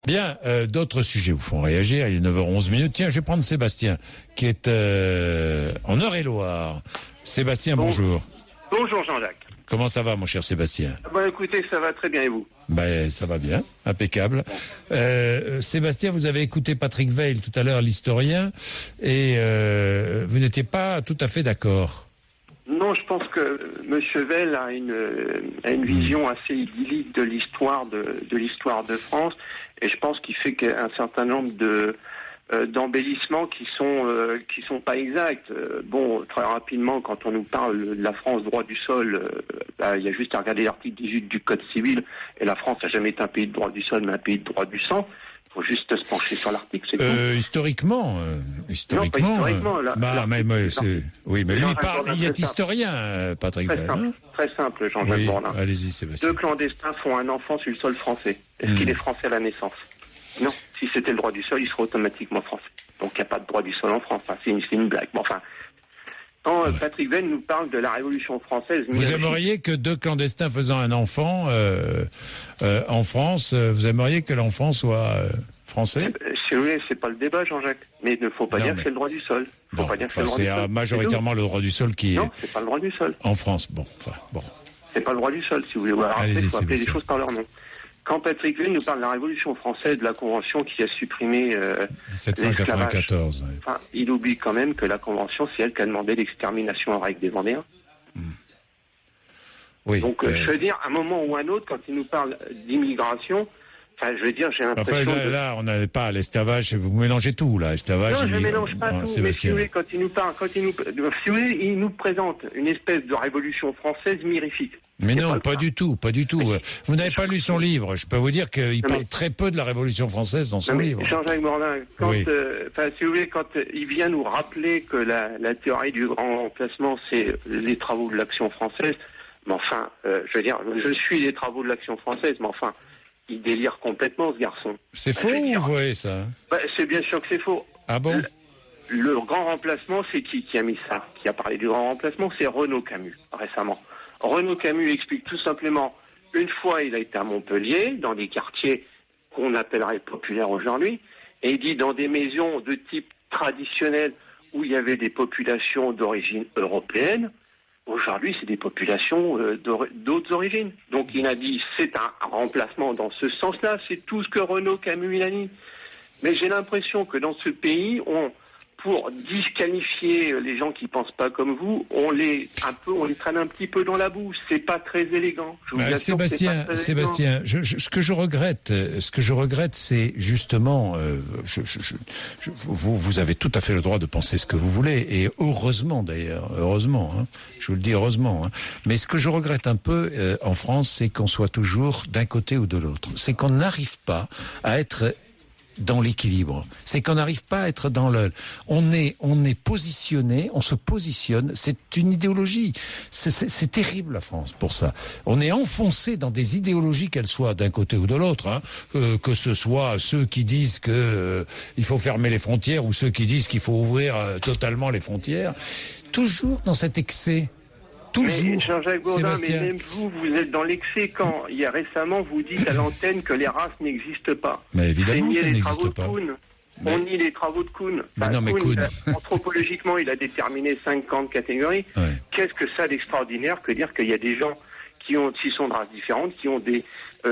Bien, d'autres sujets vous font réagir. Il est 9h11. Tiens, je vais prendre Sébastien, qui est en Eure-et-Loire. Sébastien, bonjour. Bonjour Jean-Jacques. Comment ça va, mon cher Sébastien? Écoutez, ça va très bien, et vous? Ça va bien, impeccable. Sébastien, vous avez écouté Patrick Veil tout à l'heure, l'historien, et vous n'étiez pas tout à fait d'accord. Non, je pense que M. Veil a une vision assez idyllique de l'histoire de France, et je pense qu'il fait un certain nombre d'embellissements qui sont pas exacts. Très rapidement, quand on nous parle de la France droit du sol, il y a juste à regarder l'article 18 du Code civil, et la France n'a jamais été un pays de droit du sol, mais un pays de droit du sang. Il faut juste se pencher sur l'article, c'est tout. Historiquement. Non, pas historiquement. Oui, mais lui, il est historien, Patrick Veil. Très simple, Jean-Jacques Bourdin. Allez-y, Sébastien. 2 clandestins font un enfant sur le sol français. Est-ce qu'il est français à la naissance? Non. Si c'était le droit du sol, il serait automatiquement français. Donc il n'y a pas de droit du sol en France. C'est une blague. Quand Patrick Veil nous parle de la Révolution française... Vous aimeriez que 2 clandestins faisant un enfant en France, vous aimeriez que l'enfant soit français? Si vous voulez, c'est pas le débat, Jean-Jacques. Mais il ne faut pas dire que c'est le droit du sol. C'est majoritairement le droit du sol qui est... Non, c'est pas le droit du sol. En France, C'est pas le droit du sol, si vous voulez. Il faut appeler les choses par leur nom. Quand Patrick Veil nous parle de la Révolution française, de la Convention qui a supprimé 1794, il oublie quand même que la Convention, c'est elle qui a demandé l'extermination en règle des Vendéens. Oui. Donc, je veux dire, à un moment ou à un autre, quand il nous parle d'immigration, j'ai l'impression... Là, on n'allait pas à l'esclavage, vous mélangez tout, là, esclavage... Non, je ne mélange pas tout, mais si vous voulez, il nous présente une espèce de Révolution française mirifique. Mais non, pas du tout. Vous n'avez pas lu son livre. Je peux vous dire qu'il parle très peu de la Révolution française dans son livre. Jean-Jacques Bourdin, si vous voulez, quand il vient nous rappeler que la théorie du grand remplacement, c'est les travaux de l'Action française, je suis les travaux de l'Action française, il délire complètement, ce garçon. C'est faux ou vrai, ça? C'est bien sûr que c'est faux. Ah bon? Le grand remplacement, c'est qui a mis ça? Qui a parlé du grand remplacement? C'est Renaud Camus, récemment. Renaud Camus explique tout simplement, une fois il a été à Montpellier, dans des quartiers qu'on appellerait populaires aujourd'hui, et il dit dans des maisons de type traditionnel où il y avait des populations d'origine européenne, aujourd'hui c'est des populations d'autres origines. Donc il a dit c'est un remplacement dans ce sens-là, c'est tout ce que Renaud Camus il a dit. Mais j'ai l'impression que dans ce pays, pour disqualifier les gens qui pensent pas comme vous, on les traîne un petit peu dans la boue. C'est pas très élégant. Sébastien, ce que je regrette, c'est justement, vous avez tout à fait le droit de penser ce que vous voulez, et heureusement d'ailleurs, je vous le dis heureusement. Mais ce que je regrette un peu en France, c'est qu'on soit toujours d'un côté ou de l'autre. C'est qu'on n'arrive pas à être dans l'équilibre. C'est qu'on n'arrive pas à être dans on est positionné, on se positionne. C'est une idéologie. C'est terrible, la France, pour ça. On est enfoncé dans des idéologies, qu'elles soient d'un côté ou de l'autre, que ce soit ceux qui disent que il faut fermer les frontières ou ceux qui disent qu'il faut ouvrir totalement les frontières. Toujours dans cet excès. Mais Jean-Jacques Bourdin, mais même vous êtes dans l'excès quand, récemment, vous dites à l'antenne que les races n'existent pas. Mais évidemment qu'elles n'existent pas. On nie les travaux de Kuhn. Kuhn, anthropologiquement, il a déterminé 50 catégories. Ouais. Qu'est-ce que ça d'extraordinaire que dire qu'il y a des gens qui sont de races différentes, qui ont des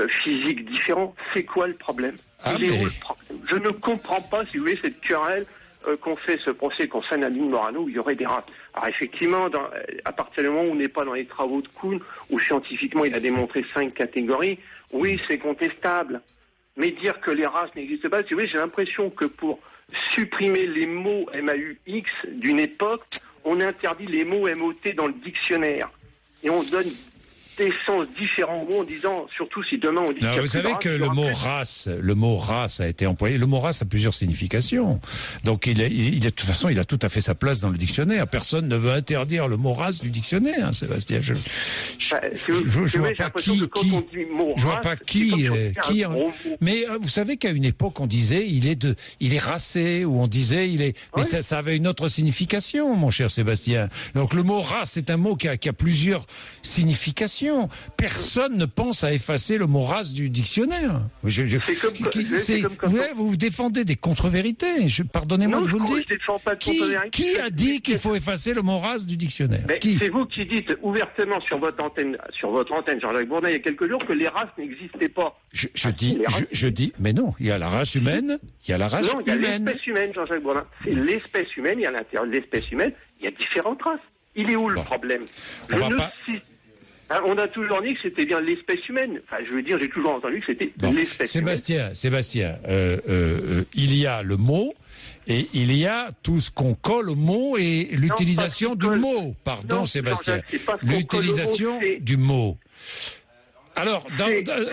physiques différents? C'est quoi le problème? Où le problème? Je ne comprends pas, si vous voulez, cette querelle qu'on fait ce procès concerne Nadine Morano où il y aurait des races. Alors effectivement, à partir du moment où on n'est pas dans les travaux de Kuhn, où scientifiquement il a démontré 5 catégories, oui, c'est contestable. Mais dire que les races n'existent pas, j'ai l'impression que pour supprimer les mots MAUX d'une époque, on interdit les mots MOT dans le dictionnaire. Et on donne des sens différents mots en disant, surtout si demain on dit... Non, vous savez que le mot race a été employé. Le mot race a plusieurs significations. Donc de toute façon, il a tout à fait sa place dans le dictionnaire. Personne ne veut interdire le mot race du dictionnaire, Sébastien. Je vois pas qui. Mais vous savez qu'à une époque, on disait il est racé, ou on disait il est. Mais ça avait une autre signification, mon cher Sébastien. Donc le mot race, c'est un mot qui a plusieurs significations. l'utilisation. Personne ne pense à effacer le mot race du dictionnaire. Vous défendez des contre-vérités. Pardonnez-moi de vous le dire. Je défends pas de contre-vérités. Qui a dit qu'il faut effacer le mot race du dictionnaire? C'est vous qui dites ouvertement sur votre antenne, Jean-Jacques Bourdin, il y a quelques jours, que les races n'existaient pas. Je dis, mais non, il y a la race humaine, il y a la race humaine. Non, il y a l'espèce humaine, Jean-Jacques Bourdin. C'est l'espèce humaine, et à l'intérieur de l'espèce humaine, il y a différentes races. Il est où le problème? On a toujours dit que c'était bien l'espèce humaine. Enfin, je veux dire, j'ai toujours entendu que c'était l'espèce humaine. Sébastien, il y a le mot et il y a tout ce qu'on colle au mot et l'utilisation du mot. Pardon, Sébastien. L'utilisation du mot. Alors,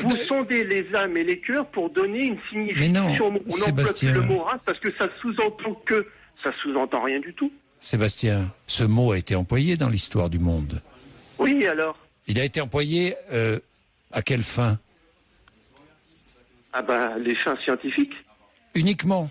vous sondez les âmes et les cœurs pour donner une signification. On n'emploie plus le mot race parce que ça sous-entend rien du tout. Sébastien, ce mot a été employé dans l'histoire du monde. Oui, alors? Il a été employé à quelle fin? Les fins scientifiques. Uniquement.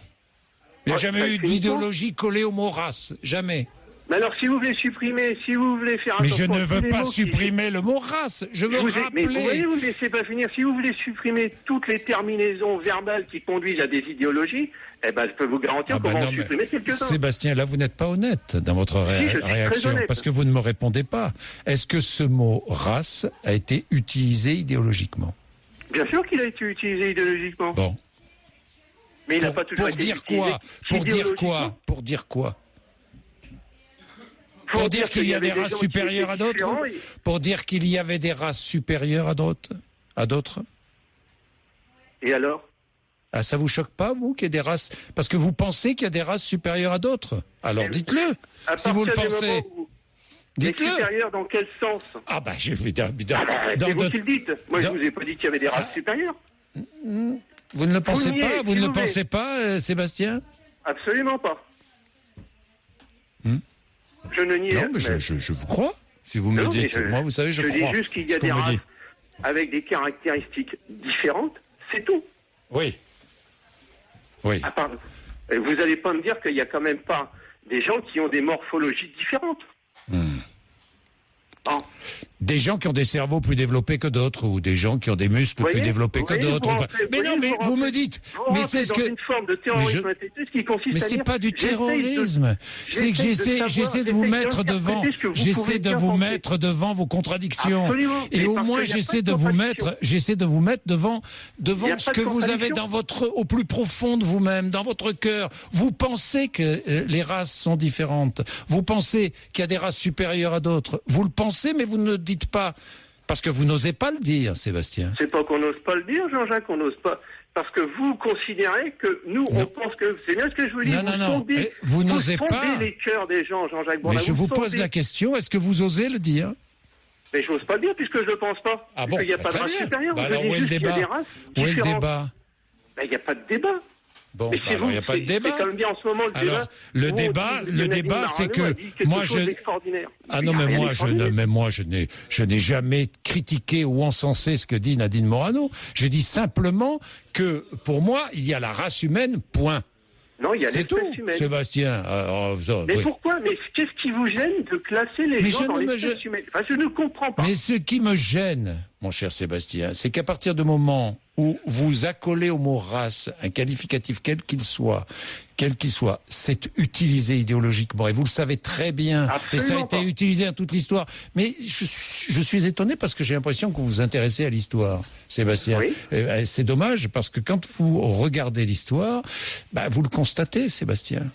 Il n'y a jamais eu d'idéologie collée au mot race. Jamais. Mais alors, si vous voulez supprimer, si vous voulez faire Mais je ne veux pas supprimer le mot race. Je veux rappeler. Mais vous voyez, vous ne laissez pas finir. Si vous voulez supprimer toutes les terminaisons verbales qui conduisent à des idéologies, je peux vous garantir qu'on va en supprimer quelques-uns. Sébastien, là, vous n'êtes pas honnête dans votre réaction, parce que vous ne me répondez pas. Est-ce que ce mot race a été utilisé idéologiquement? Bien sûr qu'il a été utilisé idéologiquement. Bon. Mais il n'a pas toujours été utilisé. Pour dire quoi? Pour dire qu'il y a des races supérieures à d'autres? Pour dire qu'il y avait des races supérieures à d'autres? Et alors? Ça vous choque pas, vous, qu'il y ait des races? Parce que vous pensez qu'il y a des races supérieures à d'autres? Alors dites-le, si vous le pensez. Dites-le. Supérieures dans quel sens? Je vais dire... c'est vous qui le dites. Moi, je vous ai pas dit qu'il y avait des races supérieures. Vous ne le pensez pas? Vous ne le pensez pas, Sébastien? Absolument pas. Je ne nie rien. Non, mais je vous crois. Si vous me dites, moi, vous savez, je crois. Je dis juste qu'il y a des races avec des caractéristiques différentes, c'est tout. Oui. Vous n'allez pas me dire qu'il n'y a quand même pas des gens qui ont des morphologies différentes. Des gens qui ont des cerveaux plus développés que d'autres, ou des gens qui ont des muscles plus développés que d'autres. Vous me dites, mais c'est ce que... une forme de terrorisme qui consiste mais c'est pas du terrorisme. C'est que j'essaie de vous mettre devant, vos contradictions. Absolument. Et au moins j'essaie de vous mettre devant ce que vous avez au plus profond de vous-même, dans votre cœur. Vous pensez que les races sont différentes. Vous pensez qu'il y a des races supérieures à d'autres. Vous le pensez, mais vous ne le dites pas, parce que vous n'osez pas le dire, Sébastien. C'est pas qu'on n'ose pas le dire, Jean-Jacques, on n'ose pas, parce que vous considérez que nous, on pense que, c'est bien ce que je vous dis, vous n'osez pas les cœurs des gens, Jean-Jacques Bourdin. Mais je vous pose la question, est-ce que vous osez le dire? Mais j'ose pas le dire, puisque je le pense pas. Parce qu'il n'y a pas de race supérieure. Alors où est le débat? Où est le débat? Il n'y a pas de débat. Bon, il n'y a pas de débat. C'est quand même bien en ce moment le débat, c'est que moi je. Je n'ai jamais critiqué ou encensé ce que dit Nadine Morano. Je dis simplement que pour moi, il y a la race humaine. Point. Non, il y a l'espèce humaine. Sébastien. Mais pourquoi? Mais qu'est-ce qui vous gêne de classer les gens dans l'espèce humaine? Je ne comprends pas. Mais ce qui me gêne, mon cher Sébastien, c'est qu'à partir du moment où vous accolez au mot race un qualificatif quel qu'il soit, c'est utilisé idéologiquement. Et vous le savez très bien. Absolument et ça a été utilisé dans toute l'histoire. Mais je suis étonné parce que j'ai l'impression que vous vous intéressez à l'histoire, Sébastien. Oui. C'est dommage parce que quand vous regardez l'histoire, vous le constatez, Sébastien.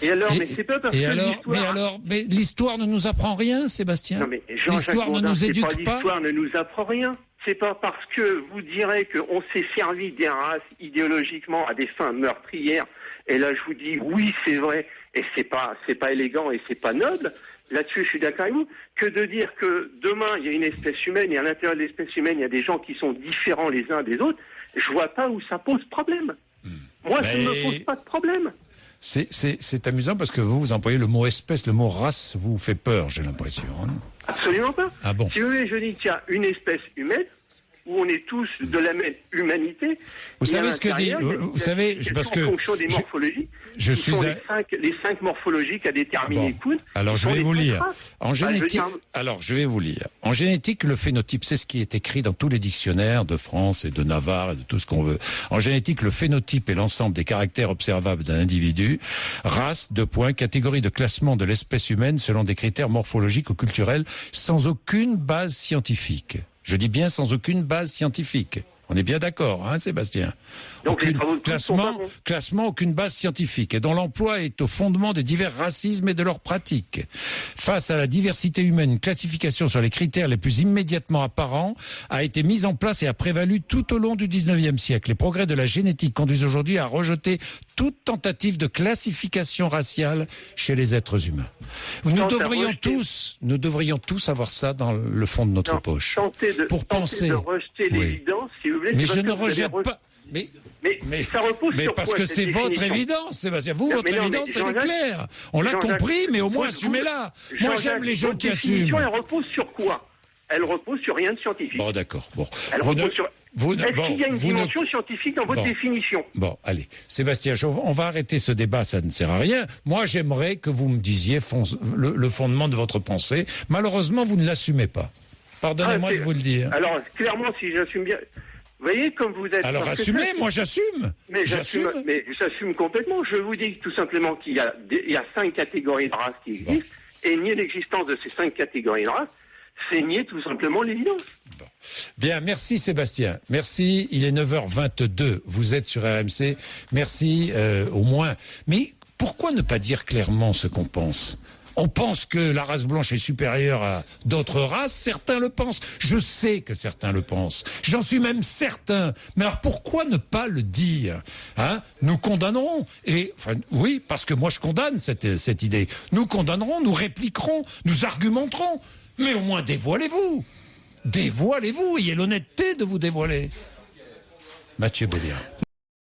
Et alors, mais c'est pas parce que l'histoire... Mais l'histoire ne nous apprend rien, Sébastien. Non, mais l'histoire ne nous éduque pas. L'histoire ne nous apprend rien. C'est pas parce que vous direz qu'on s'est servi des races idéologiquement à des fins meurtrières. Et là, je vous dis, oui, c'est vrai. Et c'est pas élégant et c'est pas noble. Là-dessus, je suis d'accord avec vous. Que de dire que demain, il y a une espèce humaine et à l'intérieur de l'espèce humaine, il y a des gens qui sont différents les uns des autres. Je vois pas où ça pose problème. Moi, ça ne me pose pas de problème. C'est amusant parce que vous employez le mot espèce, le mot race vous fait peur, j'ai l'impression. Absolument pas. Ah bon. Si vous voulez, je dis qu'il y a une espèce humaine, où on est tous de la même humanité. Vous savez ce que dit, vous savez, parce que... En fonction des morphologies, les 5 morphologies qu'a déterminé Kuhn. Alors je vais vous lire. En génétique, En génétique, le phénotype, c'est ce qui est écrit dans tous les dictionnaires de France et de Navarre et de tout ce qu'on veut. En génétique, le phénotype est l'ensemble des caractères observables d'un individu, race, catégorie de classement de l'espèce humaine selon des critères morphologiques ou culturels, sans aucune base scientifique. Je dis bien sans aucune base scientifique. On est bien d'accord, hein, Sébastien? Donc, classement, aucune base scientifique, et dont l'emploi est au fondement des divers racismes et de leurs pratiques. Face à la diversité humaine, une classification sur les critères les plus immédiatement apparents a été mise en place et a prévalu tout au long du 19e siècle. Les progrès de la génétique conduisent aujourd'hui à rejeter toute tentative de classification raciale chez les êtres humains. Nous devrions tous avoir ça dans le fond de notre poche. Tenter de rejeter l'évidence, si vous voulez. Mais je ne rejette pas. Mais ça repose sur parce quoi, que c'est votre évidence, Sébastien. Votre évidence, elle est claire. On l'a compris, mais au moins assumez-la. Moi, j'aime les gens qui assument. Elle repose sur quoi? Elle repose sur rien de scientifique. Bon, d'accord. Bon. Elle repose sur... Est-ce qu'il y a une dimension scientifique dans votre définition? Bon, allez. Sébastien, on va arrêter ce débat, ça ne sert à rien. Moi, j'aimerais que vous me disiez le fondement de votre pensée. Malheureusement, vous ne l'assumez pas. Pardonnez-moi de vous le dire. Alors, clairement, si j'assume bien... Vous voyez, comme vous êtes... Alors assumez, moi j'assume. Mais j'assume complètement. Je vous dis tout simplement qu'il y a 5 catégories de races qui existent, et nier l'existence de ces 5 catégories de races, c'est nier tout simplement l'évidence. Bon. Bien, merci Sébastien. Merci, il est 9h22, vous êtes sur RMC. Merci au moins. Mais pourquoi ne pas dire clairement ce qu'on pense ? On pense que la race blanche est supérieure à d'autres races. Certains le pensent. Je sais que certains le pensent. J'en suis même certain. Mais alors pourquoi ne pas le dire, hein? Nous condamnerons. Oui, parce que moi je condamne cette idée. Nous condamnerons, nous répliquerons, nous argumenterons. Mais au moins dévoilez-vous. Dévoilez-vous. Ayez l'honnêteté de vous dévoiler. Mathieu Béliard.